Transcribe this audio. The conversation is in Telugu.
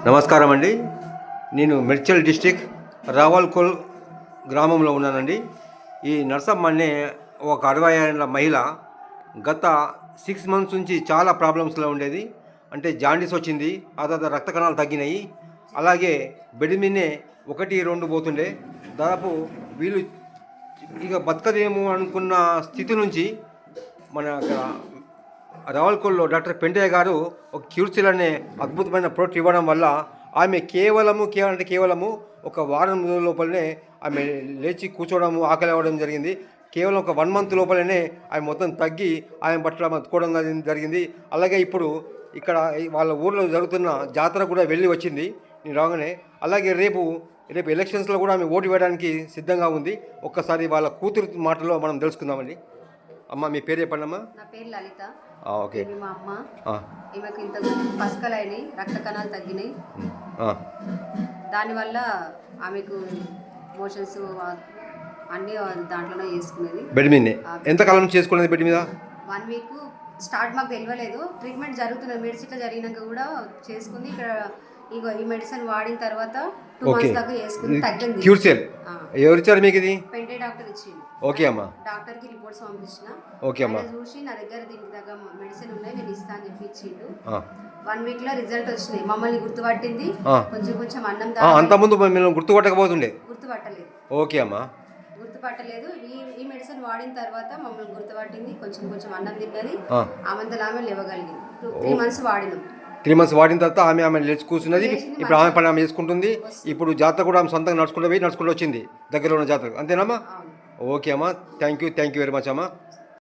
నమస్కారం అండి. నేను మెడ్చల్ డిస్టిక్ రావల్కోల్ గ్రామంలో ఉన్నానండి. ఈ నర్సమ్మ అనే ఒక 60 ఏళ్ళ మహిళ గత 6 మంత్స్ నుంచి చాలా ప్రాబ్లమ్స్లో ఉండేది. అంటే జాండీస్ వచ్చింది, ఆ తర్వాత రక్త కణాలు తగ్గినాయి, అలాగే బెడ్ మీదనే 1, 2 పోతుండే. దాదాపు వీళ్ళు ఇక బతకదేమో అనుకున్న స్థితి నుంచి మన రావల్కోల్లో డాక్టర్ పెంటయ్య గారు ఒక క్యూర్సిల్ అనే అద్భుతమైన ప్రోడక్ట్ ఇవ్వడం వల్ల ఆమె కేవలము ఒక వారం రోజుల లోపలనే ఆమె లేచి కూర్చోవడం, ఆకలి అవ్వడం జరిగింది. కేవలం ఒక 1 మంత్ లోపలనే ఆమె మొత్తం తగ్గి ఆమె పట్ల బతుకోవడం జరిగింది. అలాగే ఇప్పుడు ఇక్కడ వాళ్ళ ఊర్లో జరుగుతున్న జాతర కూడా వెళ్ళి వచ్చింది నేను రాగానే. అలాగే రేపు ఎలక్షన్స్లో కూడా ఆమె ఓటు వేయడానికి సిద్ధంగా ఉంది. ఒక్కసారి వాళ్ళ కూతురు మాటలో మనం తెలుసుకుందామండి. అమ్మ, మీ పేరు చెప్పండి అమ్మా. నా పేరు లలిత. ఓకే. మా అమ్మ, ఈమెకు ఇంత పసకలైనవి, రక్త కణాలు తగ్గినాయి. దానివల్ల ఆమెకు మోషన్స్ అన్నీ దాంట్లోనే చేసుకునేది. బెడ్ మీద ఎంతకాలం చేసుకునేది? బెడ్ మీద 1 వీక్ స్టార్ట్ మాకు తెలియలేదు. ట్రీట్మెంట్ జరుగుతున్నది, మెడిసిన్ జరిగినాక కూడా చేసుకుంది. ఇక్కడ ఇగో ఈ మెడిసిన్ వాడిన తర్వాత 2 మంత్స్ దాకా చేసుకుని తగ్గింది. క్యూర్సెల్ ఎవరు ఇచ్చారు మీకు ఇది? పెంటే డాక్టర్ ఇచ్చింది. ఓకే అమ్మా. డాక్టర్కి రిపోర్ట్స్ పంపించిన. ఓకే అమ్మా. చూసి నా దగ్గర దీనికి తగ్గ మెడిసిన్ ఉన్నాయి, నేను ఇస్తా అని చెప్పి ఇచ్చిండు. 1 వీక్ లో రిజల్ట్ వచ్చినాయి. మమ్మల్ని గుర్తుపట్టింది. కొంచెం అన్నం అంతకుముందు మేము గుర్తుపట్టకపోతుండే. గుర్తుపట్టలేదు. ఓకే అమ్మా. గుర్తుపట్టలేదు. ఈ మెడిసిన్ వాడిన తర్వాత మమ్మల్ని గుర్తుపట్టింది. కొంచెం అన్నం తిన్నది. ఆమె లేవగలిగింది. 3 మంత్స్ వాడినాం. 3 మంత్స్ వాడిన తర్వాత ఆమె లేచి కూర్చున్నది. ఇప్పుడు ఆమె పని ఆమె చేసుకుంటుంది. ఇప్పుడు జాతర కూడా ఆమె సొంతంగా నడుచుకుంటూ వచ్చింది దగ్గరలో ఉన్న జాతర. అంతేనమ్మా? ఓకే అమ్మా. థ్యాంక్ యూ వెరీ మచ్ అమ్మా.